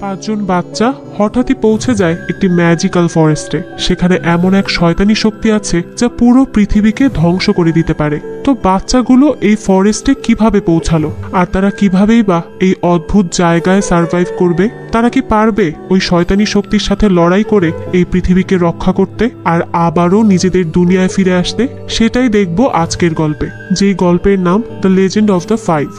পাঁচজন বাচ্চা হঠাৎই পৌঁছে যায় একটি ম্যাজিক্যাল ফরেস্টে। সেখানে এমন এক শয়তানি শক্তি আছে যা পুরো পৃথিবীকে ধ্বংস করে দিতে পারে। তো বাচ্চাগুলো এই ফরেস্টে কিভাবে পৌঁছালো, আর তারা কিভাবেই বা এই অদ্ভুত জায়গায় সার্ভাইভ করবে? তারা কি পারবে ওই শয়তানি শক্তির সাথে লড়াই করে এই পৃথিবীকে রক্ষা করতে আর আবারও নিজেদের দুনিয়ায় ফিরে আসতে? সেটাই দেখব আজকের গল্পে, যেই গল্পের নাম the legend of the five.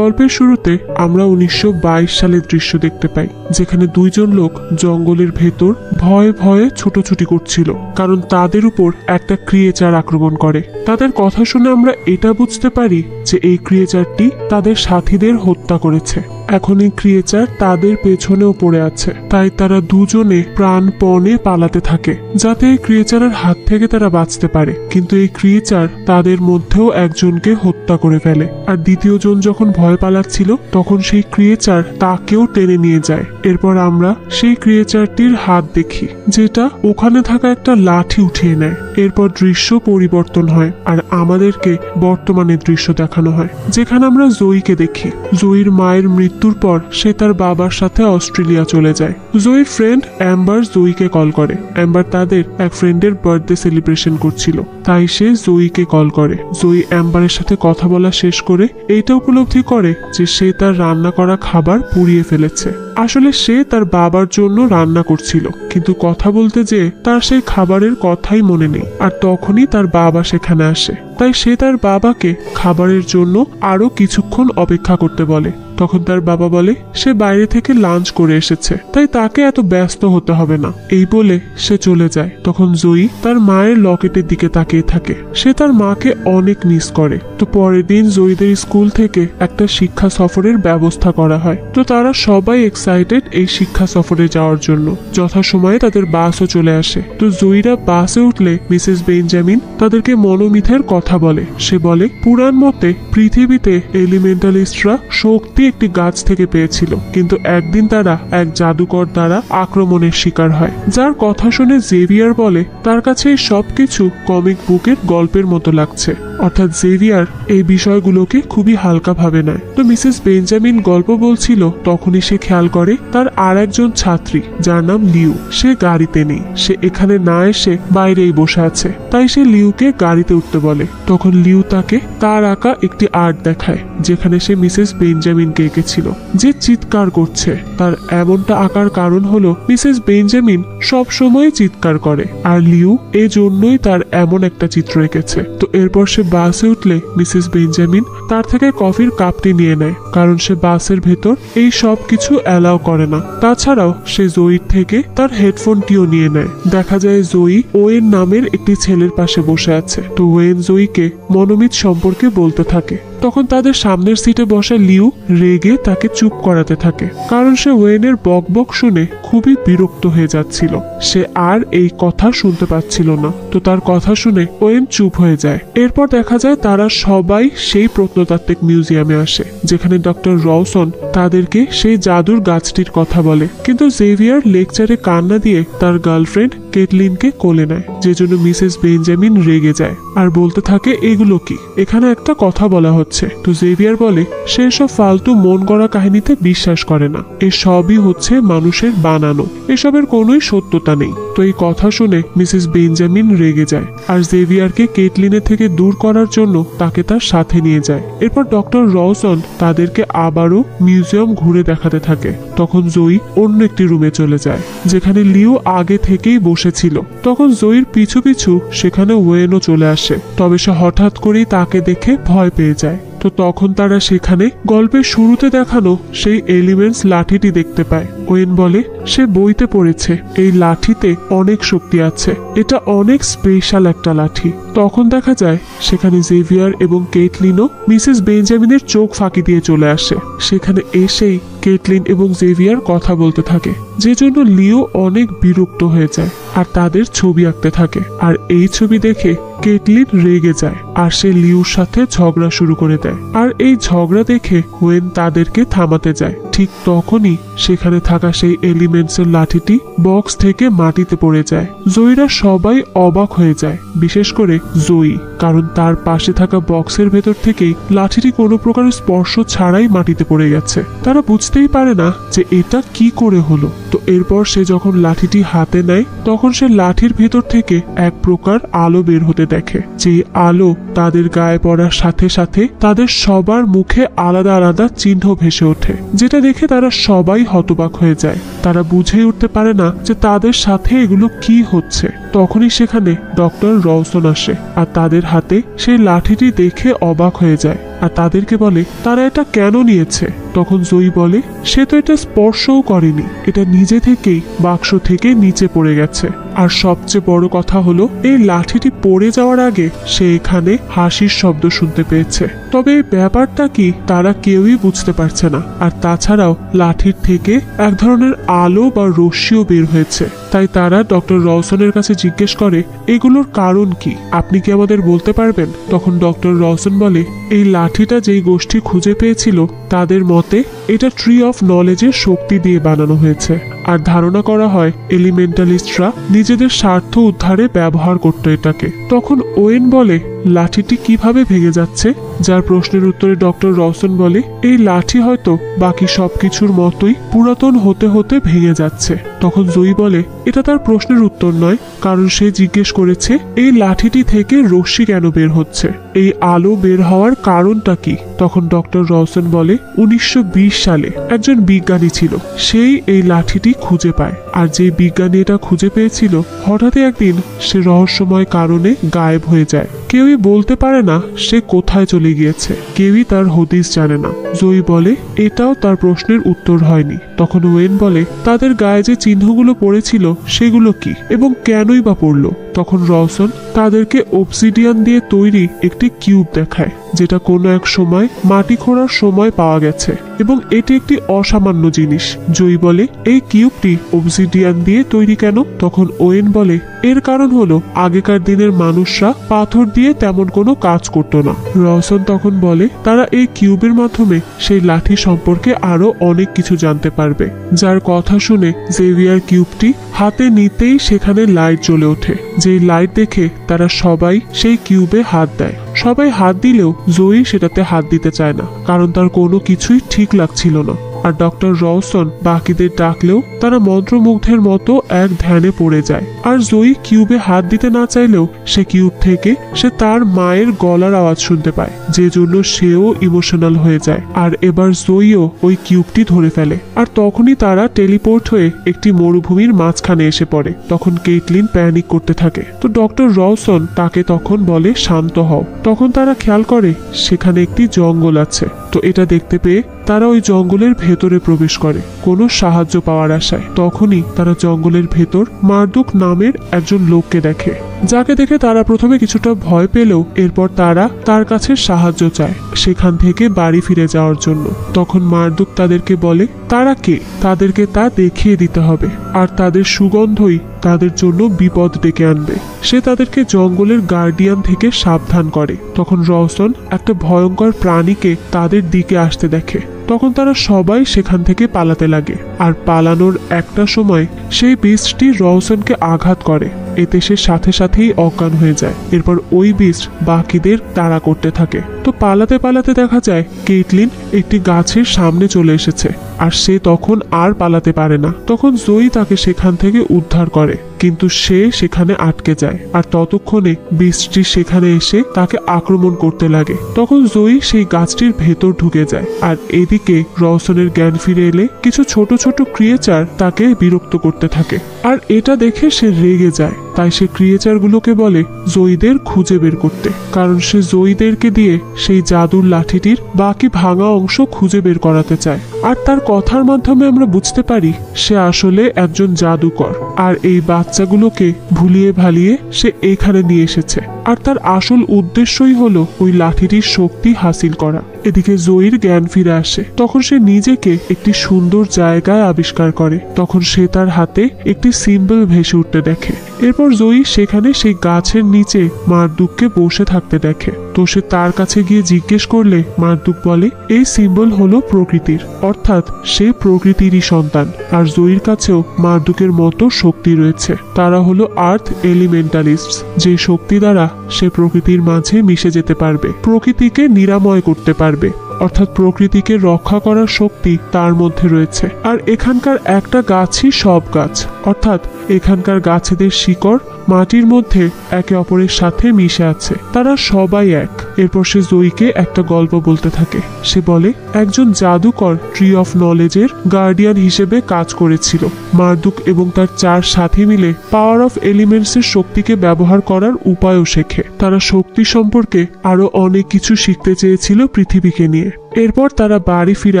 গল্পের শুরুতে আমরা 1922 সালের দৃশ্য দেখতে পাই, যেখানে দুইজন লোক জঙ্গলের ভেতর ভয়ে ভয়ে ছুটোছুটি করছিল, কারণ তাদের উপর একটা ক্রিয়েচার আক্রমণ করে। তাদের কথা শুনে আমরা এটা বুঝতে পারি যে এই ক্রিয়েচারটি তাদের সাথীদের হত্যা করেছে। এখন এই ক্রিয়েচার তাদের পেছনেও পড়ে আছে, তাই তারা দুজনে প্রাণপণে পালাতে থাকে যাতে এই ক্রিয়েচারের হাত থেকে তারা বাঁচতে পারে। কিন্তু এই ক্রিয়েচার তাদের মধ্যেও একজনকে হত্যা করে ফেলে, আর দ্বিতীয় জন যখন ভয় পালাচ্ছিল তখন সেই ক্রিয়েচার তাকেও টেনে নিয়ে যায়। এরপর আমরা সেই ক্রিয়েচারটির হাত দেখি, যেটা ওখানে থাকা একটা লাঠি উঠিয়ে নেয়। এরপর দৃশ্য পরিবর্তন হয় আর আমাদেরকে বর্তমানের দৃশ্য দেখানো হয়, যেখানে আমরা জয়ীকে দেখি। জয়ীর মায়ের মৃত্যুর পর সে তার বাবার সাথে অস্ট্রেলিয়া চলে যায়। জয়ীর ফ্রেন্ড অ্যাম্বার জয়ীকে কল করে। অ্যাম্বার তাদের এক ফ্রেন্ডের বার্থডে সেলিব্রেশন করছিল, তাই সে জয়ীকে কল করে। জয়ী অ্যাম্বারের সাথে কথা বলা শেষ করে এইটা উপলব্ধি করে যে সে তার রান্না করা খাবার পুড়িয়ে ফেলেছে। আসলে সে তার বাবার জন্য রান্না করছিল, কিন্তু কথা বলতে যে তার সেই খাবারের কথাই মনে নেই। আর তখনই তার বাবা সেখানে আসে, তাই সে তার বাবাকে খাবারের জন্য আরো কিছুক্ষণ অপেক্ষা করতে বলে। তখন তার বাবা বলে সে বাইরে থেকে লাঞ্চ করে এসেছে, তাই তাকে এত ব্যস্ত হতে হবে না। এই বলে সে চলে যায়। তখন জয়ী তার মায়ের লকেটের দিকে তাকিয়ে থাকে। সে তার মাকে অনেক মিস করে। তো পরের দিন জয়ীদের স্কুল থেকে একটা শিক্ষা সফরের ব্যবস্থা করা হয়। তো তারা সবাই এক্সাইটেড এই শিক্ষা সফরে যাওয়ার জন্য। যথাসময়ে তাদের বাসও চলে আসে। তো জয়ীরা বাসে উঠলে মিসেস বেঞ্জামিন তাদেরকে মনোমিথের কথা বলে। সে বলে পুরাণ মতে পৃথিবীতে এলিমেন্টালিস্টরা শক্তি একটি গাছ থেকে পেয়েছিল, কিন্তু একদিন তারা এক জাদুকর দ্বারা আক্রমণের শিকার হয়, যার কথা শুনে জেভিয়ার বলে তার কাছে সবকিছু কমিক বুকের গল্পের মতো লাগছে। অর্থাৎ জেভিয়ার এই বিষয়গুলোকে খুবই হালকা ভাবে নেয়। তো মিসেস বেঞ্জামিন গল্প বলছিল, তখনই সে খেয়াল করে তার আর একজন ছাত্রী যার নাম লিউ, সে গাড়িতে নেই। সে এখানে না এসে বাইরেই বসে আছে, তাই সে লিউকে গাড়িতে উঠতে বলে। তখন লিউ তাকে তার আঁকা একটি আর্ট দেখায়, যেখানে সে মিসেস বেঞ্জামিনকে এঁকেছিল, যে চিৎকার করছে। তার এমনটা আঁকার কারণ হলো মিসেস বেঞ্জামিন সব সময় চিৎকার করে, আর লিউ এই জন্যই তার এমন একটা চিত্র এঁকেছে। তো এরপর সে বাসে উঠলে মিসেস বেঞ্জামিন তার থেকে কফির কাপটি নিয়ে নেয়, কারণ সে বাসের ভেতর এই সব কিছু অ্যালাউ করে না। তাছাড়াও সে জয়ীর থেকে তার হেডফোনটিও নিয়ে নেয়। দেখা যায় জয়ী ওয়েন নামের একটি ছেলের পাশে বসে আছে। তো ওয়েন জয়ীকে মনোমিত সম্পর্কে বলতে থাকে। তখন তাদের সামনের সিটে বসা লিউ রেগে তাকে চুপ করাতে থাকে, কারণ সে ওয়েনের বকবক শুনে খুবই বিরক্ত হয়ে যাচ্ছিল। সে আর এই কথা শুনতে পাচ্ছিল না। তো তার কথা শুনে ওয়েন চুপ হয়ে যায়। এরপর দেখা যায় তারা সবাই সেই প্রত্নতাত্ত্বিক মিউজিয়ামে আসে, যেখানে ডক্টর রওসন তাদেরকে সেই জাদুর গাছটির কথা বলে। কিন্তু জেভিয়ার লেকচারে কান্না দিয়ে তার গার্লফ্রেন্ড কেটলিনকে কোলে নেয়, যে জন্য মিসেস বেঞ্জামিন রেগে যায় আর বলতে থাকে এগুলো কি, এখানে একটা কথা বলা হচ্ছে। তো জেভিয়ার বলে সে সব ফালতু মন গড়া কাহিনীতে বিশ্বাস করে না, এসবই হচ্ছে মানুষের বানানো, এসবের কোনোই সত্যতা নেই। তো এই কথা শুনে মিসেস বেঞ্জামিন রেগে যায় আর জেভিয়ারকে কেটলিনের থেকে দূর করার জন্য তাকে তার সাথে নিয়ে যায়। এরপর ডক্টর রওসন তাদেরকে আবারও মিউজিয়াম ঘুরে দেখাতে থাকে। তখন জয়ী অন্য একটি রুমে চলে যায়, যেখানে লিও আগে থেকেই বসেছিল। তখন জয়ীর পিছু পিছু সেখানে ওয়েনও চলে আসে, তবে সে হঠাৎ করেই তাকে দেখে ভয় পেয়ে যায়। তো তখন তারা সেখানে গল্পের শুরুতে দেখানো সেই এলিমেন্টস লাঠিটি দেখতে পায়। ওয়েন বলে সে বইতে পড়েছে এই লাঠিতে অনেক শক্তি আছে, এটা অনেক স্পেশাল একটা লাঠি। তখন দেখা যায় সেখানে জেভিয়ার এবং কেটলিনও মিসেস বেঞ্জামিনের চোখ ফাঁকি দিয়ে চলে আসে। সেখানে এসেই কেটলিন এবং জেভিয়ার কথা বলতে থাকে, যে জন্য লিও অনেক বিরক্ত হয়ে যায় আর তাদের ছবি আঁকতে থাকে। আর এই ছবি দেখে কেটলিন রেগে যায় আর সে লিউর সাথে ঝগড়া শুরু করে দেয়। আর এই ঝগড়া দেখে ওয়েন তাদেরকে থামাতে যায়, ঠিক তখনই সেখানে থাকা সেই এলিমেন্টসের লাঠিটি বক্স থেকে মাটিতে পড়ে যায়। জয়ীরা সবাই অবাক হয়ে যায়, বিশেষ করে জয়ী, কারণ তার পাশে থাকা বক্সের ভেতর থেকেই লাঠিটি কোনো প্রকার স্পর্শ ছাড়াই মাটিতে পড়ে গেছে। তারা বুঝতেই পারে না যে এটা কি করে হলো। তো এরপর সে যখন লাঠিটি হাতে নেয় তখন সে লাঠির ভেতর থেকে এক প্রকার আলো বের হতে দেখে, যে আলো তাদের গায়ে পড়ার সাথে সাথে তাদের সবার মুখে আলাদা আলাদা চিহ্ন ভেসে ওঠে, যেটা দেখে তারা সবাই হতবাক হয়ে যায়। তারা বুঝেই উঠতে পারে না যে তাদের সাথে এগুলো কি হচ্ছে। তখনই সেখানে ডক্টর রওসন আসে আর তাদের হাতে সেই লাঠিটি দেখে অবাক হয়ে যায় আর তাদেরকে বলে তারা এটা কেন নিয়েছে। তখন জয়ী বলে সে তো এটা স্পর্শও করেনি, এটা নিজে থেকেই বাক্স থেকে নিচে পড়ে গেছে। আর সবচেয়ে বড় কথা হলো এই লাঠিটি পড়ে যাওয়ার আগে সে এখানে হাসির শব্দ শুনতে পেয়েছে। তবে এই ব্যাপারটা কি তারা কেউই বুঝতে পারছে না। আর তাছাড়াও লাঠির থেকে এক ধরনের আলো বা রশ্মিও বের হয়েছে। তাই তারা ডক্টর রওসনের কাছে জিজ্ঞেস করে এগুলোর কারণ কি, আপনি কি আমাদের বলতে পারবেন? তখন ডক্টর রওসন বলে এই লাঠিটা যেই গোষ্ঠী খুঁজে পেয়েছিল তাদের মতে এটা ট্রি অফ নলেজের শক্তি দিয়ে বানানো হয়েছে। আর ধারণা করা হয় এলিমেন্টালিস্টরা নিজেদের স্বার্থ উদ্ধারে ব্যবহার করত এটাকে। তখন ওয়েন বলে লাঠিটি কিভাবে ভেঙে যাচ্ছে, যার প্রশ্নের উত্তরে ডক্টর রওসন বলে এই লাঠি হয়তো বাকি সবকিছুর মতোই পুরাতন হতে হতে ভেঙে যাচ্ছে। তখন জয়ী বলে এটা তার প্রশ্নের উত্তর নয়, কারণ সে জিজ্ঞেস করেছে এই লাঠিটি থেকে রশ্মি কেন বের হচ্ছে, এই আলো বের হওয়ার কারণটা কি। তখন ডক্টর রওসন বলে 1920 সালে একজন বিজ্ঞানী ছিল, সেই এই লাঠিটি খুঁজে পায়। আর যে বিজ্ঞানী এটা খুঁজে পেয়েছিল হঠাৎই একদিন সে রহস্যময় কারণে গায়েব হয়ে যায়। কেউই বলতে পারে না সে কোথায় চলে গিয়েছে, কেউই তার হদিস জানে না। জয়ী বলে এটাও তার প্রশ্নের উত্তর হয়নি। তখন ওয়েন বলে তাদের গায়ে যে চিহ্নগুলো পড়েছিল সেগুলো কি এবং কেনই বা পড়লো। তখন রওসন তাদেরকে অবসিডিয়ান দিয়ে তৈরি একটি কিউব দেখায়, যেটা কোনো এক সময় মাটি খোঁড়ার সময় পাওয়া গেছে এবং এটি একটি অসামান্য জিনিস। জয়ী বলে এই কিউবটি অবসিডিয়ান দিয়ে তৈরি কেন? তখন ওয়েন বলে এর কারণ হলো আগেকার দিনের মানুষরা পাথর দিয়ে তেমন কোনো কাজ করতো না। রওসন তখন বলে তারা এই কিউবের মাধ্যমে সেই লাঠি সম্পর্কে আরো অনেক কিছু জানতে পারবে। যার কথা শুনে জেভিয়ার কিউবটি হাতে নিতেই সেখানে লাইট জ্বলে ওঠে। যে লাইট দেখে তারা সবাই সেই কিউবে হাত দেয়। সবাই হাত দিলেও জয়ী সেটাতে হাত দিতে চায় না, কারণ তার কোনো কিছুই ঠিক লাগছিল না। আর ডক্টর রওসন বাকিদের ডাকলেও তারা মন্ত্রমুগ্ধের মতো এক ধ্যানে পড়ে যায়। আর জয়ী কিউবে হাত দিতে না চাইলেও সে কিউব থেকে সে তার মায়ের গলার আওয়াজ শুনতে পায়, যে জন্য সেও ইমোশনাল হয়ে যায়। আর এবার জয়ীও ওই কিউবটি ধরে ফেলে। আর তখনই তারা টেলিপোর্ট হয়ে একটি মরুভূমির মাঝখানে এসে পড়ে। তখন কেইটলিন প্যানিক করতে থাকে। তো ডক্টর রওসন তাকে তখন বলে শান্ত হও। তখন তারা খেয়াল করে সেখানে একটি জঙ্গল আছে। তো এটা দেখতে পেয়ে তারা ওই জঙ্গলের ভেতরে প্রবেশ করে কোনো সাহায্য পাওয়ার আশায়। তখনই তারা জঙ্গলের ভেতর মার্দুক নামের একজন লোককে দেখে, যাকে দেখে তারা প্রথমে কিছুটা ভয় পেলেও এরপর তারা তার কাছে সাহায্য চায় সেখান থেকে বাড়ি ফিরে যাওয়ার জন্য। তখন মার্দুক তাদেরকে বলে তারা কে, তাদেরকে তা দেখিয়ে দিতে হবে, আর তাদের সুগন্ধই তাদের জন্য বিপদ ডেকে আনবে। সে তাদেরকে জঙ্গলের গার্ডিয়ান থেকে সাবধান করে। তখন রওসন একটা ভয়ঙ্কর প্রাণীকে তাদের দিকে আসতে দেখে। তখন তারা সবাই সেখান থেকে পালাতে লাগে। আর পালানোর একটা সময় সেই বিস্টটি রওসনকে আঘাত করে, এতে সে সাথে সাথেই অজ্ঞান হয়ে যায়। এরপর ওই বিস্ট বাকিদের তাড়া করতে থাকে। তো পালাতে পালাতে দেখা যায় কেইটলিন একটি গাছের সামনে চলে এসেছে, আর সে তখন আর পালাতে পারে না। তখন জয়ী তাকে সেখান থেকে উদ্ধার করে, কিন্তু সে সেখানে আটকে যায়। আর ততক্ষণে বিস্টটি সেখানে এসে তাকে আক্রমণ করতে লাগে। তখন জয়ী সেই গাছটির ভেতর ঢুকে যায়। আর এদিকে রওসনের জ্ঞান ফিরে এলে কিছু ছোট ছোট ক্রিয়েচার তাকে বিরক্ত করতে থাকে। আর এটা দেখে সে রেগে যায়। তাই সে ক্রিয়েচারগুলোকে বলে জয়ীদের খুঁজে বের করতে, কারণ সে জয়ীদেরকে দিয়ে সেই জাদুর লাঠিটির বাকি ভাঙা অংশ খুঁজে বের করাতে চায়। আর তার কথার মাধ্যমে আমরা বুঝতে পারি সে আসলে একজন জাদুকর, আর এই বাচ্চাগুলোকে ভুলিয়ে ভালিয়ে সে এখানে নিয়ে এসেছে। আর তার আসল উদ্দেশ্যই হলো ওই লাঠিটির শক্তি হাসিল করা। এদিকে জয়ীর জ্ঞান ফিরে আসে। তখন সে নিজেকে একটি সুন্দর জায়গায় আবিষ্কার করে। তখন সে তার হাতে একটি সিম্বল ভেসে উঠতে দেখে। এরপর জয়ী সেখানে সেই গাছের নিচে মার্দুককে বসে থাকতে দেখে। তো সে তার কাছে গিয়ে জিজ্ঞেস করলে মার্দুক বলে এই সিম্বল হলো প্রকৃতির, অর্থাৎ সে প্রকৃতিরই সন্তান। আর জয়ীর কাছেও মার্দুকের মতো শক্তি রয়েছে। তারা হলো আর্থ এলিমেন্টালিস্ট, যে শক্তি দ্বারা সে প্রকৃতির মাঝে মিশে যেতে পারবে, প্রকৃতিকে নিরাময় করতে পারবে, অর্থাৎ প্রকৃতিকে রক্ষা করার শক্তি তার মধ্যে রয়েছে। আর এখানকার একটা গাছই সব গাছ, অর্থাৎ এখানকার গাছেদের শিকড় মাটির মধ্যে একে অপরের সাথে মিশে আছে, তারা সবাই এক। এরপর সে জয়ীকে একটা গল্প বলতে থাকে। সে বলে একজন জাদুকর ট্রি অফ নলেজের গার্ডিয়ান হিসেবে কাজ করেছিল। মার্দুক এবং তার 4 সাথী মিলে পাওয়ার অফ এলিমেন্টস এর শক্তিকে ব্যবহার করার উপায়ও শেখে। তারা শক্তি সম্পর্কে আরো অনেক কিছু শিখতে চেয়েছিল পৃথিবীকে নিয়ে। এরপর তারা বাড়ি ফিরে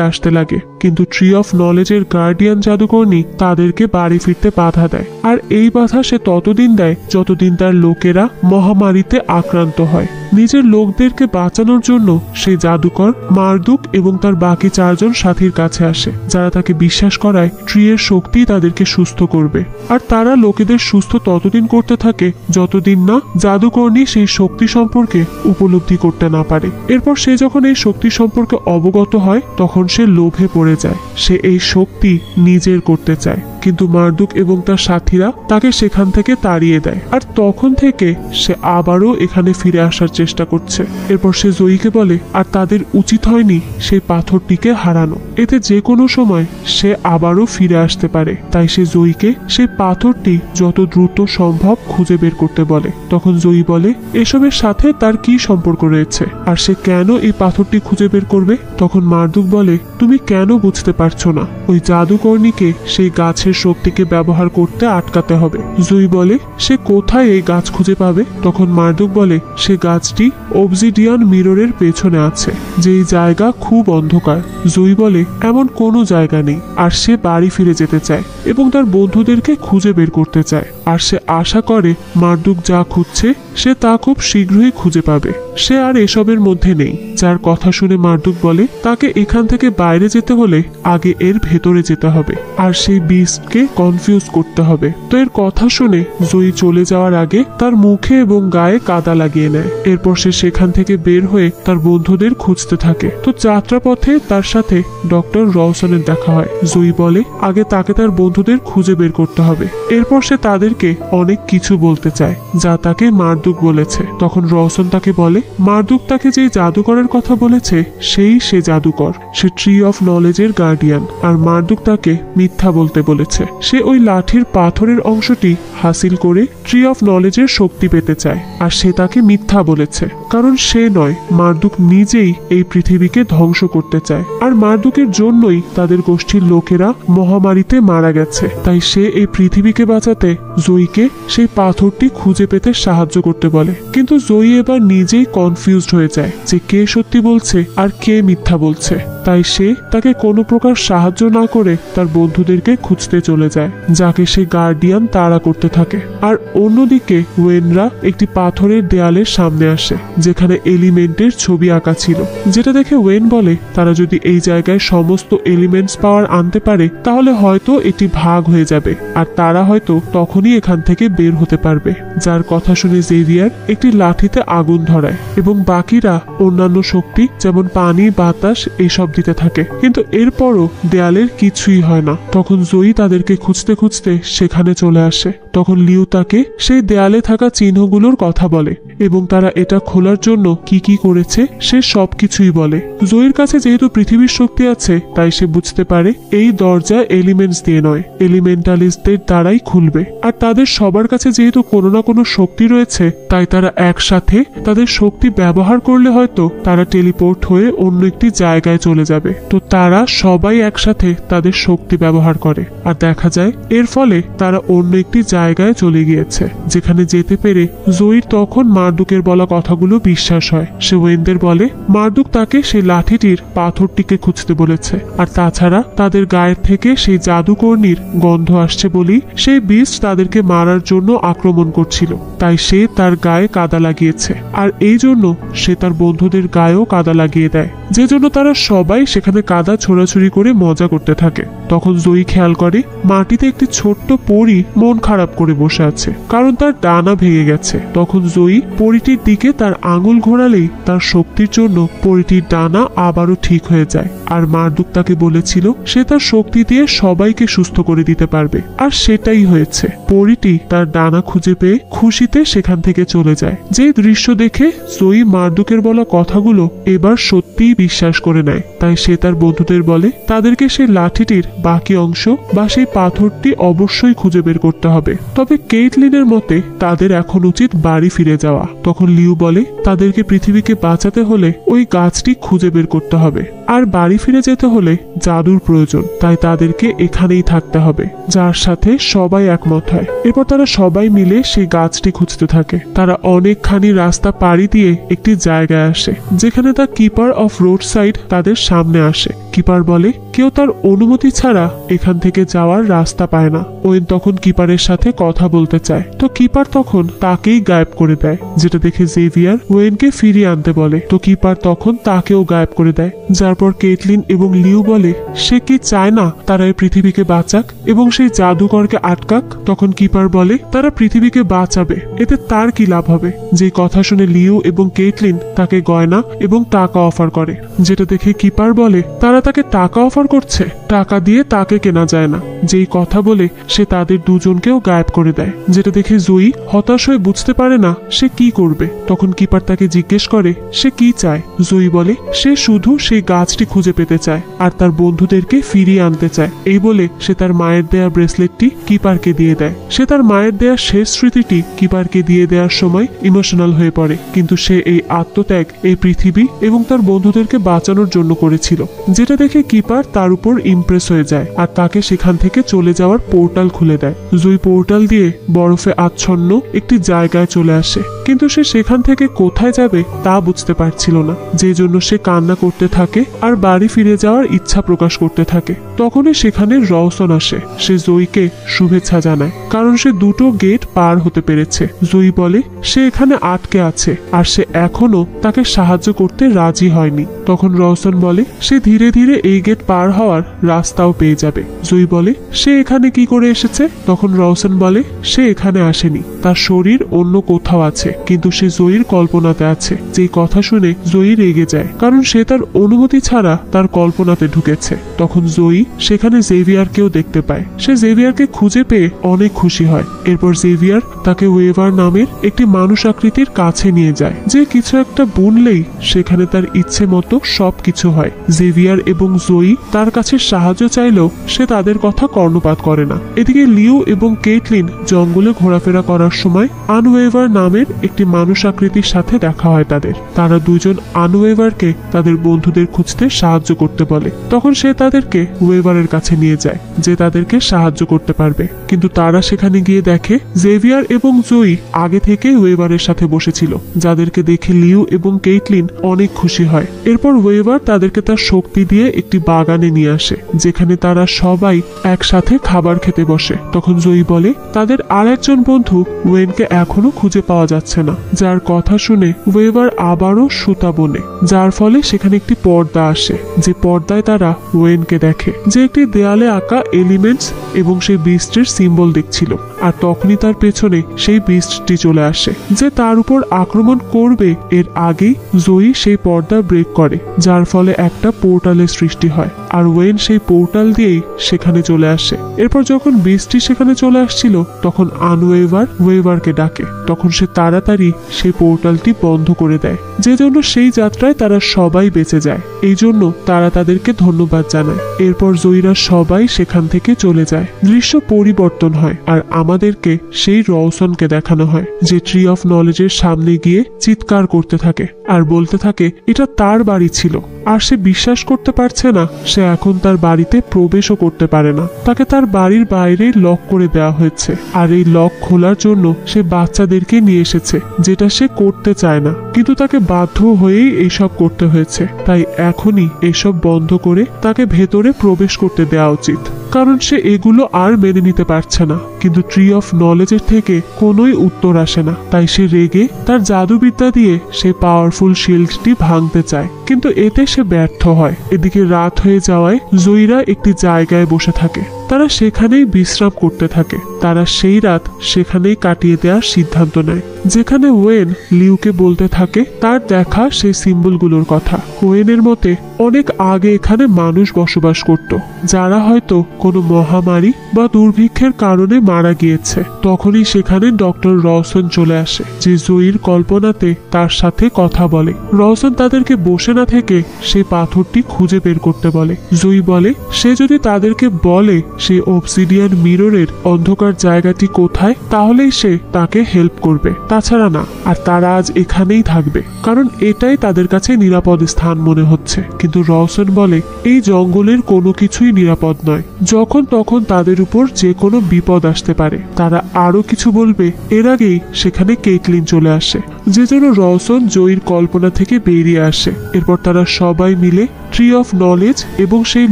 আসতে লাগে, কিন্তু ট্রি অফ নলেজের গার্ডিয়ান জাদুকরনি তাদেরকে বাড়ি ফিরতে বাধা দেয়। আর এই বাধা সে ততদিন দেয় যতদিন তার লোকেরা মহামারীতে আক্রান্ত হয়। নিজের লোকদেরকে বাঁচানোর জন্য সেই জাদুকর মার্দুক এবং তার বাকি 4 জন সাথীর কাছে আসে, যারা তাকে বিশ্বাস করায় ট্রি এর শক্তি তাদেরকে সুস্থ করবে। আর তারা লোকেদের সুস্থ ততদিন করতে থাকে যতদিন না জাদুকরনি সেই শক্তি সম্পর্কে উপলব্ধি করতে না পারে। এরপর সে যখন এই শক্তি সম্পর্কে অবগত হয় তখন সে লোভে পড়ে যায়। সে এই শক্তি নিজের করতে চায়, কিন্তু মার্দুক এবং তার সাথীরা তাকে সেখান থেকে তাড়িয়ে দেয়। আর তখন থেকে সে আবারও এখানে ফিরে আসার চেষ্টা করছে। এরপর সে জয়ীকে বলে আর তাদের উচিত হয়নি সেই পাথরটিকে হারানো, এতে যে কোনো সময় সে আবারও ফিরে আসতে পারে। তাই সে জয়ীকে সেই পাথরটি যত দ্রুত সম্ভব খুঁজে বের করতে বলে। তখন জয়ী বলে এসবের সাথে তার কি সম্পর্ক রয়েছে, আর সে কেন এই পাথরটি খুঁজে বের করবে। তখন মার্দুক বলে তুমি কেন বুঝতে পারছো না, ওই জাদুকর্ণীকে সেই গাছের শক্তিকে ব্যবহার করতে আটকাতে হবে। জয়ী বলে সে কোথায় এই গাছ খুঁজে পাবে। তখন মার্দুক বলে সে গাছটি অবজিডিয়ান মিররের পেছনে আছে, যেই জায়গা খুব অন্ধকার। জয়ী বলে এমন কোনো জায়গা নেই। আর সে বাড়ি ফিরে যেতে চায় এবং তার বন্ধুদেরকে খুঁজে বের করতে চায়। আর সে আশা করে মার্দুক যা খুঁজছে সে তা খুব শীঘ্রই খুঁজে পাবে। সে আর এসবের মধ্যে নেই। যার কথা শুনে মার্দুক বলে তাকে এখান থেকে বাইরে যেতে হলে আগে এর ভেতরে যেতে হবে, আর সেই বিস্টকে কনফিউজ করতে হবে। তো এর কথা শুনে জয়ী চলে যাওয়ার আগে তার মুখে এবং গায়ে কাদা লাগিয়ে নেয়। এরপর সে সেখান থেকে বের হয়ে তার বন্ধুদের খুঁজতে থাকে। তো যাত্রাপথে তার সাথে ডক্টর রওশনের দেখা হয়। জয়ী বলে আগে তাকে তার বন্ধুদের খুঁজে বের করতে হবে। এরপর সে তাদেরকে অনেক কিছু বলতে চায় যা তাকে মার্দুক বলেছে। তখন রওশন তাকে বলে মার্দুক তাকে যে জাদুকরের কথা বলেছে সেই সে জাদুকর, সে ট্রি অফ নলেজের গার্ডিয়ান। আর মার্দুক তাকে মিথ্যা বলতে বলেছে। সে ওই লাঠির পাথরের অংশটি হাসিল করে ট্রি অফ নলেজের শক্তি পেতে চায়। আর সে তাকে মিথ্যা বলেছে, কারণ সে নয়, মার্দুক নিজেই এই পৃথিবীকে ধ্বংস করতে চায়। আর মার্দুকের জন্যই তাদের গোষ্ঠীর লোকেরা মহামারীতে মারা গেছে। তাই সে এই পৃথিবীকে বাঁচাতে জয়ীকে সেই পাথরটি খুঁজে পেতে সাহায্য করতে বলে। কিন্তু জয়ী এবার নিজেই কনফিউজড হয়ে যায় যে কে সত্যি বলছে আর কে মিথ্যা বলছে। তাই সে তাকে কোনো প্রকার সাহায্য না করে তার বন্ধুদেরকে খুঁজতে চলে যায়, যাকে সে গার্ডিয়ান তাড়া করতে থাকে। আর অন্যদিকে ওয়েনরা একটি পাথরের দেয়ালের সামনে আসে যেখানে এলিমেন্টের ছবি আঁকা ছিল, যেটা দেখে ওয়েন বলে তারা যদি এই জায়গায় সমস্ত এলিমেন্টস পাওয়ার আনতে পারে তাহলে হয়তো এটি ভাগ হয়ে যাবে, আর তারা হয়তো তখনই এখান থেকে বের হতে পারবে। যার কথা শুনে জেভিয়ার একটি লাঠিতে আগুন ধরায় এবং বাকিরা অন্যান্য শক্তি যেমন পানি, বাতাস এইসব দিতে থাকে। কিন্তু এরপরও দেয়ালের কিছুই হয় না। তখন জয়ী তাদেরকে খুঁজতে খুঁজতে সেখানে চলে আসে। তখন লিউ তাকে সেই দেয়ালে থাকা চিহ্নগুলোর কথা বলে এবং তারা এটা খোলার জন্য কি কি করেছে সে সবকিছুই বলে। জয়ীর কাছে যেহেতু পৃথিবীর শক্তি আছে তাই সে বুঝতে পারে এই দরজা এলিমেন্টস দিয়ে নয়, এলিমেন্টালিস্টদের দ্বারাই খুলবে। আর তাদের সবার কাছে যেহেতু কোনো না কোনো শক্তি রয়েছে তাই তারা একসাথে তাদের শক্তি ব্যবহার করলে হয়তো তারা টেলিপোর্ট হয়ে অন্য একটি জায়গায় চলে যাবে। তো তারা সবাই একসাথে তাদের শক্তি ব্যবহার করে আর দেখা যায় এর ফলে তারা অন্য একটি জায়গায় চলে গিয়েছে, যেখানে যেতে পেরে জয়ীর তখন মার্দুকের বলা কথাগুলো বিশ্বাস হয়। সে ওয়েনদের বলে মার্দুক তাকে সেই লাঠিটির পাথরটিকে খুঁজতে বলেছে, আর তাছাড়া তাদের গায়ের থেকে সেই জাদুকর্ণীর গন্ধ আসছে বলেই সেই বিস্ট তাদেরকে মারার জন্য আক্রমণ করছিল। তাই সে তার গায়ে কাদা লাগিয়েছে, আর এই জন্য সে তার বন্ধুদের গায়েও কাদা লাগিয়ে দেয়, যে জন্য তারা সবাই সেখানে কাদা ছোড়াছুড়ি করে মজা করতে থাকে। তখন জয়ী খেয়াল করে মাটিতে একটি ছোট্ট পরী মন খারাপ চুপচাপ করে বসে আছে, কারণ তার ডানা ভেঙে গেছে। তখন জয়ী পরীটির দিকে তার আঙুল ঘোরালেই তার শক্তির জন্য পরীটির ডানা আবারও ঠিক হয়ে যায়। আর মারদুক তাকে বলেছিল সে তার শক্তি দিয়ে সবাইকে সুস্থ করে দিতে পারবে, আর সেটাই হয়েছে। পরীটি তার ডানা খুঁজে পেয়ে খুশিতে সেখান থেকে চলে যায়। যে দৃশ্য দেখে জয়ী মারদুকের বলা কথাগুলো এবার সত্যিই বিশ্বাস করে নেয়। তাই সে তার বন্ধুদের বলে তাদেরকে সেই লাঠিটির বাকি অংশ বা সেই পাথরটি অবশ্যই খুঁজে বের করতে হবে। তবে কেইটলিনের মতে তাদের এখন উচিত বাড়ি ফিরে যাওয়া। তখন লিউ বলে তাদেরকে পৃথিবীকে বাঁচাতে হলে ওই গাছটি খুঁজে বের করতে হবে, আর বাড়ি ফিরে যেতে হলে জাদুর প্রয়োজন, তাই তাদেরকে এখানেই থাকতে হবে, যার সাথে সবাই একমত হয়। এরপর তারা সবাই মিলে সেই গাছটি খুঁজতে থাকে। তারা অনেকখানি রাস্তা পাড়ি দিয়ে একটি জায়গায় আসে যেখানে the keeper of road side তাদের সামনে আসে। কিপার বলে কেউ তার অনুমতি ছাড়া এখান থেকে যাওয়ার রাস্তা পায় না। ওয়েন তখন কিপারের সাথে কথা বলতে চায়, তো কিপার তখন তাকেই গায়েব করে দেয়, যেটা দেখে জেভিয়ার ওয়েনকে ফিরিয়ে আনতে বলে। তো কিপার তখন তাকেও গায়েব করে দেয়, যার পর কেটলিন এবং লিউ বলে সে কি চায় না তারা এই পৃথিবীকে বাঁচাক এবং সেই জাদুকরকে আটকাক। তখন কিপার বলে তারা পৃথিবীকে বাঁচাবে, এতে তার কি লাভ হবে। যে কথা শুনে লিউ এবং কেটলিন তাকে গয়না এবং টাকা অফার করে, যেটা দেখে কিপার বলে তারা তাকে টাকা অফার করছে, টাকা দিয়ে তাকে কেনা যায় না। যেই কথা বলে সে তাদের দুজনকেও গায়েব করে দেয়, যেটা দেখে জয়ী হতাশ হয়ে বুঝতে পারে না সে কি করবে। তখন কিপার তাকে জিজ্ঞেস করে সে কি চায়। জয়ী বলে সে শুধু সেই গাছটি খুঁজে পেতে চায় আর তার বন্ধুদেরকে ফিরিয়ে আনতে চায়। এই বলে সে তার মায়ের দেয়া ব্রেসলেটটি কিপারকে দিয়ে দেয়। সে তার মায়ের দেয়া শেষ স্মৃতিটি কিপারকে দিয়ে দেওয়ার সময় ইমোশনাল হয়ে পড়ে, কিন্তু সে এই আত্মত্যাগ এই পৃথিবী এবং তার বন্ধুদেরকে বাঁচানোর জন্য করেছিল, যেটা দেখে কিপার তার উপর ইমপ্রেস হয়ে যায় আর তাকে সেখান থেকে চলে যাওয়ার পোর্টাল খুলে দেয়। জয়ী পোর্টাল দিয়ে বরফে আচ্ছন্ন একটি জায়গায় চলে আসে, কিন্তু সে সেখান থেকে কোথায় যাবে তা বুঝতে পারছিল না, যে জন্য সে কান্না করতে থাকে আর বাড়ি ফিরে যাওয়ার ইচ্ছা প্রকাশ করতে থাকে। তখনই সেখানে রওশন আসে। সে জয়ীকে শুভেচ্ছা জানায়, কারণ সে দুটো গেট পার হতে পেরেছে। জয়ী বলে সে এখানে আটকে আছে আর সে এখনো তাকে সাহায্য করতে রাজি হয়নি। তখন রওশন বলে সে ধীরে ধীরে এই গেট পার হওয়ার রাস্তাও পেয়ে যাবে। জয়ী বলে সে এখানে কি করে এসেছে। তখন রওশন বলে সে এখানে আসেনি, তার শরীর অন্য কোথাও আছে, কিন্তু সে জয়ীর কল্পনাতে আছে। যে কথা শুনে জয়ী রেগে যায়, কারণ সে তার অনুমতি ছাড়া তার কল্পনাতে ঢুকেছে। তখন জয়ী সেখানে জেভিয়ারকেও দেখতে পায়। সে জেভিয়ারকে খুঁজে পেয়ে অনেক খুশি হয়। এরপর জেভিয়ার তাকে ওয়েভার নামের একটি মানুষ আকৃতির কাছে নিয়ে যায়, যে কিছু একটা বুনলেই সেখানে তার ইচ্ছে মতো সবকিছু হয়। জেভিয়ার এবং জয়ী তার কাছে সাহায্য চাইলেও সে তাদের কথা কর্ণপাত করে না। এদিকে লিউ এবং কেটলিন জঙ্গলে ঘোরাফেরা করার সময় আনওয়েভার নামের একটি মানুষ আকৃতির সাথে দেখা হয় তাদের। তারা দুজন আনওয়েভারকে তাদের বন্ধুদের খুঁজতে সাহায্য করতে বলে। তখন সে তাদেরকে ওয়েভারের কাছে নিয়ে যায়, যে তাদেরকে সাহায্য করতে পারবে। কিন্তু তারা সেখানে গিয়ে দেখে জেভিয়ার এবং জয়ী আগে থেকে ওয়েভারের সাথে বসেছিল, যাদেরকে দেখে লিউ এবং কেটলিন অনেক খুশি হয়। এরপর ওয়েভার তাদেরকে তার শক্তি দিয়ে একটি বাগানে নিয়ে আসে, যেখানে তারা সবাই একসাথে খাবার খেতে বসে। তখন জয়ী বলে তাদের আর একজন বন্ধু ওয়েনকে এখনো খুঁজে পাওয়া যাচ্ছে না, যার কথা শুনে ওয়েভার আবারও সুতা বোনে, যার ফলে সেখানে একটি পর্দা আসে। যে পর্দায় তারা ওয়েনকে দেখে, যে একটি দেয়ালে আঁকা এলিমেন্টস এবং সেই বিস্টের সিম্বল দেখছিল। আর তখনই তার পেছনে সেই বিস্টটি চলে আসে, যে তার উপর আক্রমণ করবে এর আগেই জয়ী সেই পর্দা ব্রেক করে, যার ফলে একটা পোর্টালের সৃষ্টি হয়। আর ওয়েন সেই পোর্টাল দিয়েই সেখানে চলে আসে। এরপর যখন বিস্টটি সেখানে চলে আসছিল, তখন আনওয়েভার ওয়েভারকে ডাকে। তখন সে তাড়াতাড়ি সেই পোর্টালটি বন্ধ করে দেয়, যে জন্য সেই যাত্রায় তারা সবাই বেঁচে যায়। এই জন্য তারা তাদেরকে ধন্যবাদ জানায়। এরপর জয়ীরা সবাই সেখান থেকে চলে যায়। দৃশ্য পরিবর্তন হয় আর আমাদেরকে সেই রওশনকে দেখানো হয়, যে ট্রি অফ নলেজের সামনে গিয়ে চিৎকার করতে থাকে আর বলতে থাকে এটা তার বাড়ি ছিল, আর সে বিশ্বাস করতে পারছে না সে এখন তার বাড়িতে প্রবেশও করতে পারে না। তাকে তার বাড়ির বাইরে লক করে দেওয়া হয়েছে, আর এই লক খোলার জন্য সে বাচ্চাদেরকে নিয়ে এসেছে, যেটা সে করতে চায় না, কিন্তু তাকে বাধ্য হয়েই এইসব করতে হয়েছে। তাই এখনই এসব বন্ধ করে তাকে ভেতরে প্রবেশ করতে দেওয়া উচিত, কারণ সে এগুলো আর মেনে নিতে পারছে না। কিন্তু ট্রি অফ নলেজের থেকে কোনোই উত্তর আসে না। তাই সে রেগে তার জাদুবিদ্যা দিয়ে সে পাওয়ারফুল শিল্ডটি ভাঙতে চায়, কিন্তু এতে সে ব্যর্থ হয়। এদিকে রাত হয়ে যাওয়ায় জয়ীরা একটি জায়গায় বসে থাকে। তারা সেখানেই বিশ্রাম করতে থাকে। তারা সেই রাত সেখানেই কাটিয়ে দেওয়ার সিদ্ধান্ত নেয়, যেখানে ওয়েন লিউকে বলতে থাকে তার দেখা সেই সিম্বলগুলোর কথা। ওয়েনের মতে অনেক আগে এখানে মানুষ বসবাস করত, যারা হয়তো কোনো মহামারী বা দুর্ভিক্ষের কারণে মারা গিয়েছে। তখনই সেখানে ডক্টর রওসন চলে আসে, যে জয়ীর কল্পনাতে তার সাথে কথা বলে। রওসন তাদেরকে বসে না থেকে সেই পাথরটি খুঁজে বের করতে বলে। জয়ী বলে সে যদি তাদেরকে বলে সেই অবসিডিয়ান মিররের অন্ধকার জায়গাটি কোথায়, তাহলেই সে তাকে হেল্প করবে, তাছাড়া না। আর তারা আজ এখানেই থাকবে, কারণ এটাই তাদের কাছে নিরাপদ স্থান মনে হচ্ছে। কিন্তু রওসন বলে এই জঙ্গলের কোনো কিছুই নিরাপদ নয়, যখন তখন তাদের উপর যে কোনো বিপদ আসতে পারে। তারা আরো কিছু বলবে এর আগেই সেখানে কেটলিন চলে আসে, যে জন্য রওসন জয়ীর কল্পনা থেকে বেরিয়ে আসে। এরপর তারা সবাই মিলে ট্রি অফ নলেজ এবং সেই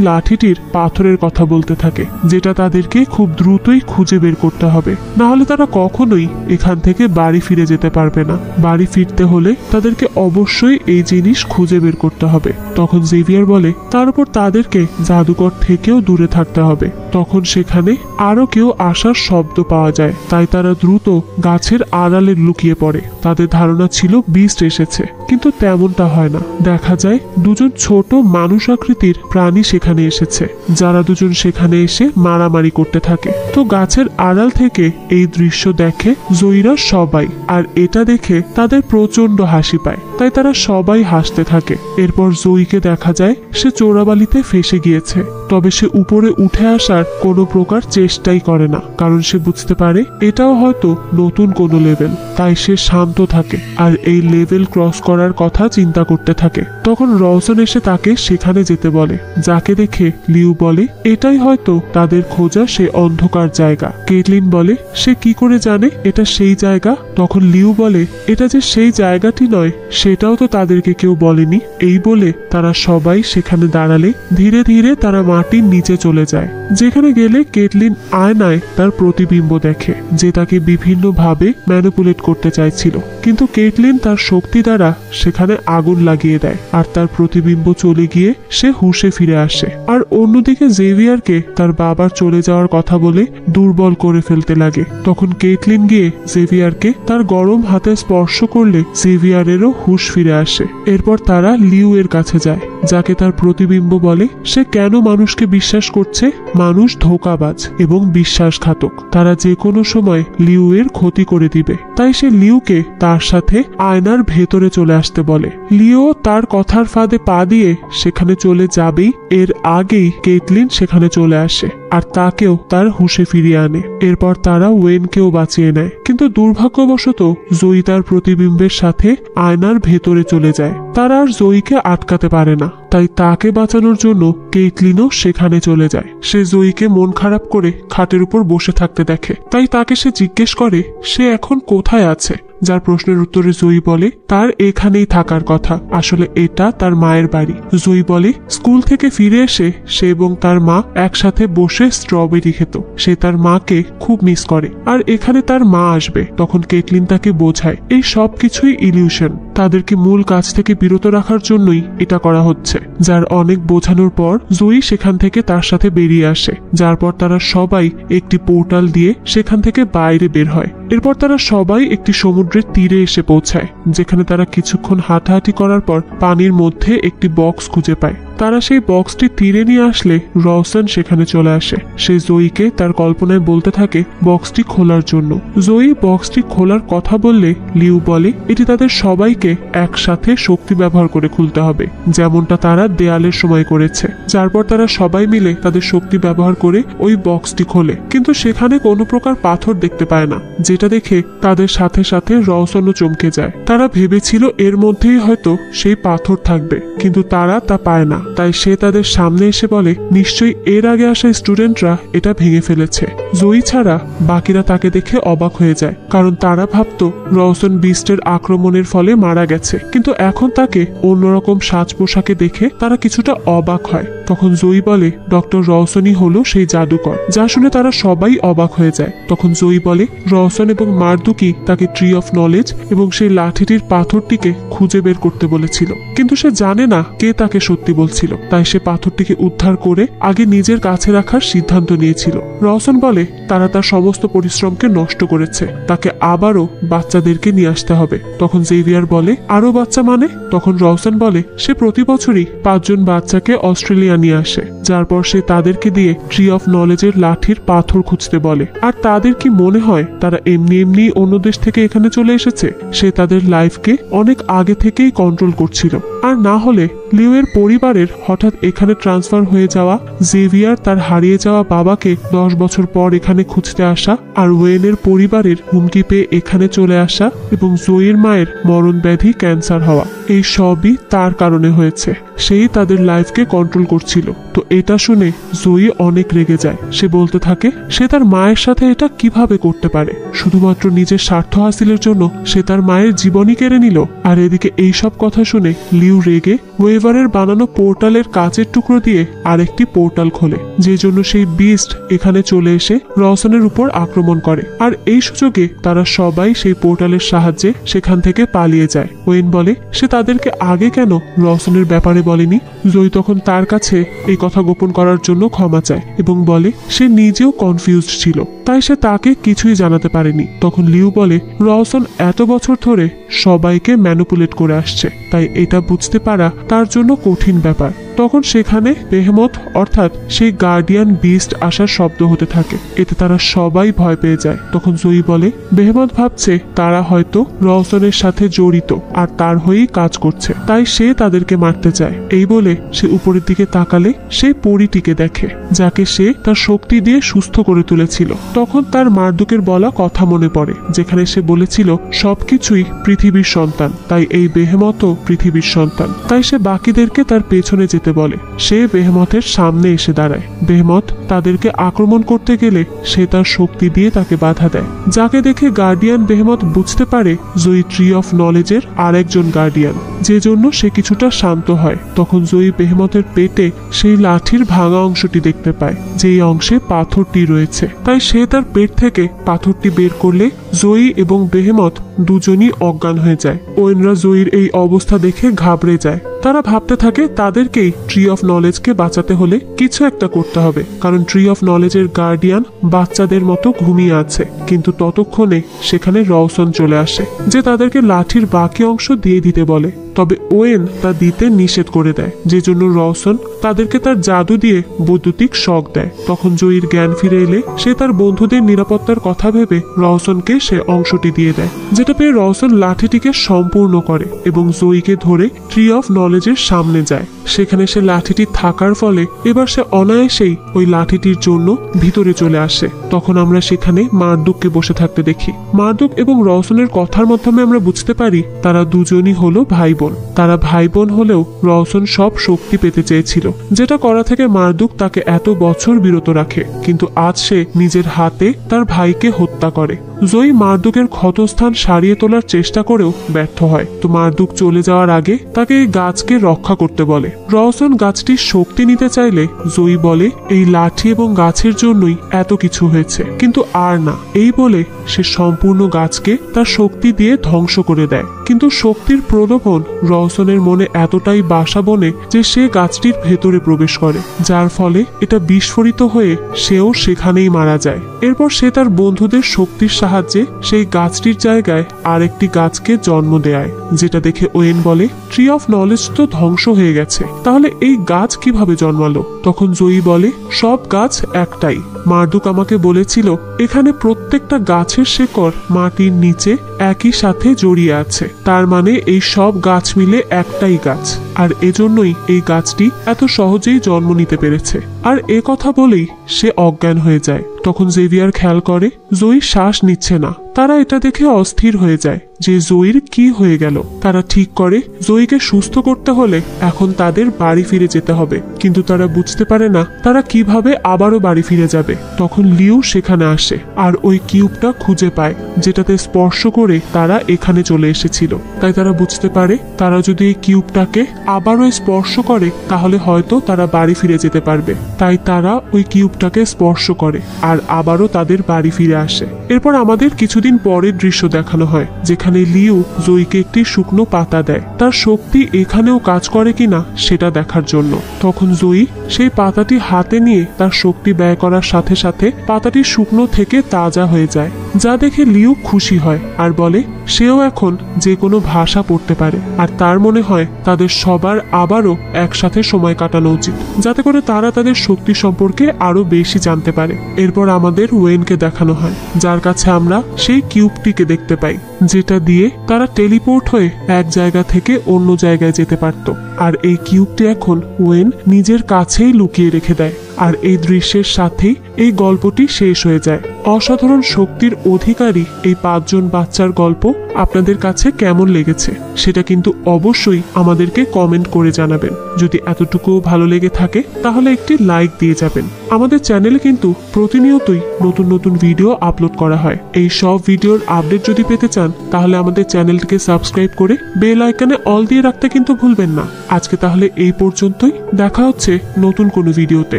লাঠিটির পাথরের কথা বলতে থাকে, যেটা তাদেরকে খুব দ্রুতই খুঁজে বের করতে হবে, না হলে তারা কখনোই এখান থেকে বাড়ি ফিরে যেতে পারবে না। বাড়ি ফিরতে হলে তাদেরকে অবশ্যই এই জিনিস খুঁজে বের করতে হবে। তখন জেভিয়ার বলে তার উপর তাদেরকে জাদুকর থেকেও দূরে থাকতে হবে। তখন সেখানে আরো কেউ আসার শব্দ পাওয়া যায়, তাই তারা দ্রুত গাছের আড়ালে লুকিয়ে পড়ে। তাদের ধারণা ছিল বিস্ট এসেছে, কিন্তু তেমনটা হয় না। দেখা যায় দুজন ছোট মানুষ আকৃতির প্রাণী সেখানে এসেছে, যারা দুজন সেখানে এসে মারামারি করতে থাকে। তো গাছের আড়াল থেকে এই দৃশ্য দেখে জয়ীরা সবাই, আর এটা দেখে তাদের প্রচন্ড হাসি পায়, তাই তারা সবাই হাসতে থাকে। এরপর জয়ীকে দেখা যায় সে চোরাবালিতে ফেসে গিয়েছে, তবে সে উপরে উঠে আসার কোনো প্রকার চেষ্টাই করে না, কারণ সে বুঝতে পারে এটাও হয়তো নতুন কোনো লেভেল। তাই সে শান্ত থাকে আর এই লেভেল ক্রস করার কথা চিন্তা করতে থাকে। তখন রওসন এসে তাকে সেখানে যেতে বলে, যাকে দেখে লিউ বলে এটাই হয়তো তাদের খোঁজা সে অন্ধকার জায়গা। কেটলিন বলে সে কি করে জানে এটা সেই জায়গা। তখন লিউ বলে এটা যে সেই জায়গাটি নয় সেটাও তো তাদেরকে কেউ বলেনি। এই বলে তারা সবাই সেখানে দাঁড়ালে ধীরে ধীরে তারা মাটির নিচে চলে যায়, যেখানে গেলে কেটলিন আয়নায় তার প্রতিবিম্ব দেখে, যে তাকে বিভিন্নভাবে ম্যানিপুলেট করতে চাইছিল। কিন্তু কেটলিন তার শক্তি দ্বারা সেখানে আগুন লাগিয়ে দেয়, আর তার প্রতিবিম্ব চলে গিয়ে সে হুঁশে ফিরে আসে। আর অন্যদিকে জেভিয়ারকে তার বাবার চলে যাওয়ার কথা বলে দুর্বল করে ফেলতে লাগে। তখন কেটলিন গিয়ে জেভিয়ারকে তার গরম হাতে স্পর্শ করলে জেভিয়ারেরও হুঁশ ফিরে আসে। এরপর তারা লিউ এর কাছে যায়, যাকে তার প্রতিবিম্ব বলে সে কেন মানুষকে বিশ্বাস করছে। মানুষ ধোঁকাবাজ এবং বিশ্বাসঘাতক, তারা যে কোনো সময় লিউ এর ক্ষতি করে দিবে। তাই সে লিউকে তার সাথে আয়নার ভেতরে চলে আসতে বলে। লিও তার কথার ফাঁদে পা দিয়ে সেখানে চলে যাবেই এর আগেই কেটলিন সেখানে চলে আসে আর তাকেও তার হুঁশে ফিরিয়ে আনে। এরপর তারা ওয়েনকেও বাঁচিয়ে নেয়, কিন্তু দুর্ভাগ্যবশত জয়ী তার প্রতিবিম্বের সাথে আয়নার ভেতরে চলে যায়। তারা আর জয়ীকে আটকাতে পারে না, তাই তাকে বাঁচানোর জন্য কেটলিনও সেখানে চলে যায়। সে জয়ীকে মন খারাপ করে খাটের উপর বসে থাকতে দেখে, তাই তাকে সে জিজ্ঞেস করে সে এখন কোথায় আছে। যার প্রশ্নের উত্তরে জয়ী বলে তার এখানেই থাকার কথা, আসলে এটা তার মায়ের বাড়ি। জয়ী বলে স্কুল থেকে ফিরে এসে সে এবং তার মা একসাথে বসে স্ট্রবেরি খেত, সে তার মাকে খুব মিস করে আর এখানে তার মা আসবে। তখন কেটলিন তাকে বোঝায় এই সব কিছুই ইলিউশন, তাদেরকে মূল কাজ থেকে বিরত রাখার জন্যই এটা করা হচ্ছে। যার অনেক বোঝানোর পর জয়ী সেখান থেকে তার সাথে বেরিয়ে আসে, যার পর তারা সবাই একটি পোর্টাল দিয়ে সেখান থেকে বাইরে বের হয়। এরপর তারা সবাই একটি সমুদ্রের তীরে এসে পৌঁছায়, যেখানে তারা কিছুক্ষণ হাঁটাহাঁটি করার পর পানির মধ্যে একটি বক্স খুঁজে পায়। তারা সেই বক্সটি তীরে নিয়ে আসলে রওসন সেখানে চলে আসে। সে জয়ীকে তার কল্পনায় বলতে থাকে বক্সটি খোলার জন্য। জয়ী বক্সটি খোলার কথা বললে লিউ বলে এটি তাদের সবাইকে একসাথে শক্তি ব্যবহার করে খুলতে হবে, যেমনটা তারা দেয়ালের সময় করেছে। যারপর তারা সবাই মিলে তাদের শক্তি ব্যবহার করে ওই বক্সটি খোলে, কিন্তু সেখানে কোনো প্রকার পাথর দেখতে পায় না, যেটা দেখে তাদের সাথে সাথে রওসনও চমকে যায়। তারা ভেবেছিল এর মধ্যেই হয়তো সেই পাথর থাকবে, কিন্তু তারা তা পায় না। তাই সে তাদের সামনে এসে বলে নিশ্চয়ই এর আগে আসা স্টুডেন্টরা এটা ভেঙে ফেলেছে। জয়ী ছাড়া বাকিরা তাকে দেখে অবাক হয়ে যায়, কারণ তারা ভাবতো রওশন বিস্টের আক্রমণের ফলে মারা গেছে, কিন্তু এখন তাকে অন্যরকম সাজ পোশাকে দেখে তারা কিছুটা অবাক হয়। তখন জয়ী বলে ডক্টর রওশনই হলো সেই জাদুকর, যা শুনে তারা সবাই অবাক হয়ে যায়। তখন জয়ী বলে রওশন এবং মারদুকি তাকে ট্রি অফ নলেজ এবং সেই লাঠিটির পাথরটিকে খুঁজে বের করতে বলেছিল, কিন্তু সে জানে না কে তাকে সত্যি বলছিল। তাই সে পাথরটিকে উদ্ধার করে আগে নিজের কাছে রাখার সিদ্ধান্ত নিয়েছিল। রওশন বলে তারা তার সমস্ত পরিশ্রমকে নষ্ট করেছে, তাকে আবারও বাচ্চাদেরকে নিয়ে আসতে হবে। তখন জেভিয়ার বলে আরো বাচ্চা মানে? তখন রওশন বলে সে প্রতি বছরই 5 জন বাচ্চাকে অস্ট্রেলিয়া নিয়ে আসে, যার পর সে তাদেরকে দিয়ে ট্রি অফ নলেজের লাঠির পাথর খুঁজতে বলে। আর তাদের কি মনে হয় তারা এমনি এমনি অন্য দেশ থেকে এখানে চলে এসেছে? সে তাদের লাইফকে অনেক আগে থেকেই কন্ট্রোল করছিল। আর না হলে লিওয়ের পরিবারের হঠাৎ এখানে ট্রান্সফার হয়ে যাওয়া, জেভিয়ার তার হারিয়ে যাওয়া বাবাকে 10 বছর পর এখানে খুঁজতে আসা, আর ওয়েনের পরিবারের হুমকি পেয়ে এখানে চলে আসা, এবং জয়ীর মায়ের মরণ ব্যাধি ক্যান্সার হওয়া, এই সবই তার কারণে হয়েছে। সেই তাদের লাইফকে কন্ট্রোল করছিল। তো এটা শুনে জয়ী অনেক রেগে যায়। সে বলতে থাকে সে তার মায়ের সাথে এটা কিভাবে করতে পারে? শুধুমাত্র নিজের স্বার্থ হাসিলের জন্য সে তার মায়ের জীবনই কেড়ে নিল। আর এদিকে এইসব কথা শুনে লিউ রেগে ওয়েভারের বানানো পোর্টালের কাচের টুকরো দিয়ে আরেকটি পোর্টাল খোলে, যে জন্য সেই বিস্ট এখানে চলে এসে রওশনের উপর আক্রমণ করে। আর এই সুযোগে তারা সবাই সেই পোর্টালের সাহায্যে সেখান থেকে পালিয়ে যায়। ওয়েন বলে সে তাদেরকে আগে কেন রওশনের ব্যাপারে বলেনি। জয়ী তখন তার কাছে এই কথা গোপন করার জন্য ক্ষমা চায় এবং বলে সে নিজেও কনফিউজড ছিল, তাই সে তাকে কিছুই জানাতে পারেনি। তখন লিউ বলে রওশন এত বছর ধরে সবাইকে ম্যানিপুলেট করে আসছে, তাই এটা বুঝতে পারা তার জন্য কঠিন ব্যাপার। তখন সেখানে বেহেমত অর্থাৎ সেই গার্ডিয়ান বিস্ট আসার শব্দ হতে থাকে। এতে তারা সবাই ভয় পেয়ে যায়। তখন জয়ী বলে বেহেমত ভাবছে তারা হয়তো রওশনের সাথে জড়িত আর তার হয়েই কাজ করছে, তাই সে তাদেরকে মারতে চায়। এই বলে সে উপরের দিকে তাকালে সেই পরীটিকে দেখে, যাকে সে তার শক্তি দিয়ে সুস্থ করে তুলেছিল। তখন তার মারদুকের বলা কথা মনে পড়ে, যেখানে সে বলেছিল সবকিছুই পৃথিবীর সন্তান, তাই এই বেহেমতও পৃথিবীর সন্তান। তাই সে বাকিদেরকে তার পেছনে যেতে বলে। সে বেহেমতের সামনে এসে দাঁড়ায়। বেহেমত তাদেরকে আক্রমণ করতে গেলে সে তার শক্তি দিয়ে তাকে বাধা দেয়, যাকে দেখে গার্ডিয়ান বেহেমত বুঝতে পারে জয়ী ট্রি অফ নলেজের আরেকজন গার্ডিয়ান, যে জন্য সে কিছুটা শান্ত হয়। তখন জয়ী বেহেমতের পেটে সেই লাঠির ভাঙা অংশটি দেখতে পায়, যেই অংশে পাথরটি রয়েছে। তাই সে তার পেট থেকে পাথরটি বের করলে জয়ী এবং বেহেমত দুজনই অজ্ঞান হয়ে যায়। ওয়েনরা জয়ীর এই অবস্থা দেখে ঘাবড়ে যায়। তারা ভাবতে থাকে তাদেরকেই ট্রি অফ নলেজকে বাঁচাতে হলে কিছু একটা করতে হবে, কারণ ট্রি অফ নলেজের গার্ডিয়ান বাচ্চাদের মতো ঘুমিয়ে আছে। কিন্তু ততক্ষণে সেখানে রওশন চলে আসে, যে তাদেরকে লাঠির বাকি অংশ দিয়ে দিতে বলে। তবে ওয়েন তা দিতে নিষেধ করে দেয়, যে জন্য রওশন তাদেরকে তার জাদু দিয়ে বৈদ্যুতিক শক দেয়। তখন জয়ীর জ্ঞান ফিরে এলে সে তার বন্ধুদের নিরাপত্তার কথা ভেবে রওশনকে সে অংশটি দিয়ে দেয়, যেটা পেয়ে রওশন লাঠিটিকে সম্পূর্ণ করে এবং জয়ীকে ধরে ট্রি অফ নলেজের সামনে যায়। সেখানে সে লাঠিটি থাকার ফলে এবার সে অনায়াসেই ওই লাঠিটির জন্য ভিতরে চলে আসে। তখন আমরা সেখানে মারদুককে বসে থাকতে দেখি। মারদুক এবং রওশনের কথার মাধ্যমে আমরা বুঝতে পারি তারা দুজনই হলো ভাই বোন। তারা ভাই বোন হলেও রওশন সব শক্তি পেতে চেয়েছিল, যেটা করা থেকে মারদুক তাকে এত বছর বিরত রাখে, কিন্তু আজ সে নিজের হাতে তার ভাইকে হত্যা করে। জয়ী মারদুকের ক্ষতস্থান সারিয়ে তোলার চেষ্টা করেও ব্যর্থ হয়। তো মারদুক চলে যাওয়ার আগে তাকে এই গাছকে রক্ষা করতে বলে। রওশন গাছটির শক্তি নিতে চাইলে জয়ী বলে এই লাঠি এবং গাছের জন্যই এত কিছু হয়েছে, কিন্তু আর না। এই বলে সে সম্পূর্ণ গাছকে তার শক্তি দিয়ে ধ্বংস করে দেয়। কিন্তু শক্তির প্রলোভন রওশনের মনে এতটাই বাসা বনে যে সে গাছটির ভেতরে প্রবেশ করে, যার ফলে এটা বিস্ফোরিত হয়ে সেও সেখানেই মারা যায়। এরপর সে তার বন্ধুদের শক্তির সাহায্যে সেই গাছটির জায়গায় আরেকটি গাছকে জন্ম দেয়, যেটা দেখে ওয়েন বলে ট্রি অফ নলেজ তো ধ্বংস হয়ে গেছে, তাহলে এই গাছ কিভাবে জন্মালো? তখন জয়ী বলে সব গাছ একটাই। মারদুক আমাকে বলেছিল এখানে প্রত্যেকটা গাছের শেকড় মাটির নিচে একই সাথে জড়িয়ে আছে, তার মানে এই সব গাছ মিলে একটাই গাছ। আর এজন্যই এই গাছটি এত সহজেই জন্ম নিতে পেরেছে। আর এ কথা বলেই সে অজ্ঞান হয়ে যায়। তখন জেভিয়ার খেয়াল করে জয়ী শ্বাস নিচ্ছে না। তারা এটা দেখে অস্থির হয়ে যায় যে জয়ীর কি হয়ে গেল। তারা ঠিক করে জয়ীকে সুস্থ করতে হলে এখন তাদের বাড়ি ফিরে যেতে হবে, কিন্তু তারা বুঝতে পারে না তারা কিভাবে আবারও বাড়ি ফিরে যাবে। তখন লিউ সেখানে আসে আর ওই কিউবটা খুঁজে পায় যেটাতে স্পর্শ করে তারা এখানে চলে এসেছিল। তাই তারা বুঝতে পারে তারা যদি এই কিউবটাকে আবারও স্পর্শ করে তাহলে হয়তো তারা বাড়ি ফিরে যেতে পারবে। তাই তারা ওই কিউবটাকে স্পর্শ করে আর আবারও তাদের বাড়ি ফিরে আসে। এরপর আমাদের কিছুদিন পরের দৃশ্য দেখানো হয় যেখানে লিউ জয়ীকে একটি শুকনো পাতা দেয় তার শক্তি এখানেও কাজ করে কিনা সেটা দেখার জন্য। তখন জয়ী সেই পাতাটি হাতে নিয়ে তার শক্তি ব্যয় করার সাথে সাথে পাতাটি শুকনো থেকে তাজা হয়ে যায়, যা দেখে লিউ খুশি হয় আর বলে সেও এখন যে কোনো ভাষা পড়তে পারে। আর তার মনে হয় তাদের সবার আবারও একসাথে সময় কাটানো উচিত যাতে করে তারা তাদের শক্তি সম্পর্কে আরো বেশি জানতে পারে। এরপর আমাদের ওয়েনকে দেখানো হয় যার কাছে আমরা সেই কিউবটিকে দেখতে পাই যেটা দিয়ে তারা টেলিপোর্ট হয়ে এক জায়গা থেকে অন্য জায়গায় যেতে পারত। আর এই কিউবটি এখন ওয়েন নিজের কাছেই লুকিয়ে রেখে দেয়। আর এই দৃশ্যের সাথেই এই গল্পটি শেষ হয়ে যায়। অসাধারণ শক্তির অধিকারী এই 5 জন বাচ্চার গল্প আপনাদের কাছে কেমন লেগেছে সেটা কিন্তু অবশ্যই আমাদেরকে কমেন্ট করে জানাবেন। যদি এতটুকু ভালো লেগে থাকে তাহলে একটি লাইক দিয়ে যাবেন। আমাদের চ্যানেলে কিন্তু প্রতিনিয়তই নতুন নতুন ভিডিও আপলোড করা হয়। এই সব ভিডিওর আপডেট যদি পেতে চান তাহলে আমাদের চ্যানেলটিকে সাবস্ক্রাইব করে বেল আইকনে অল দিয়ে রাখতে কিন্তু ভুলবেন না। আজকে তাহলে এই পর্যন্তই, দেখা হচ্ছে নতুন কোনো ভিডিওতে।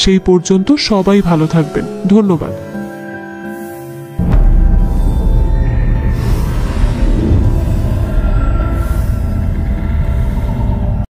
সেই পর্যন্ত সবাই ভালো থাকবেন। ধন্যবাদ।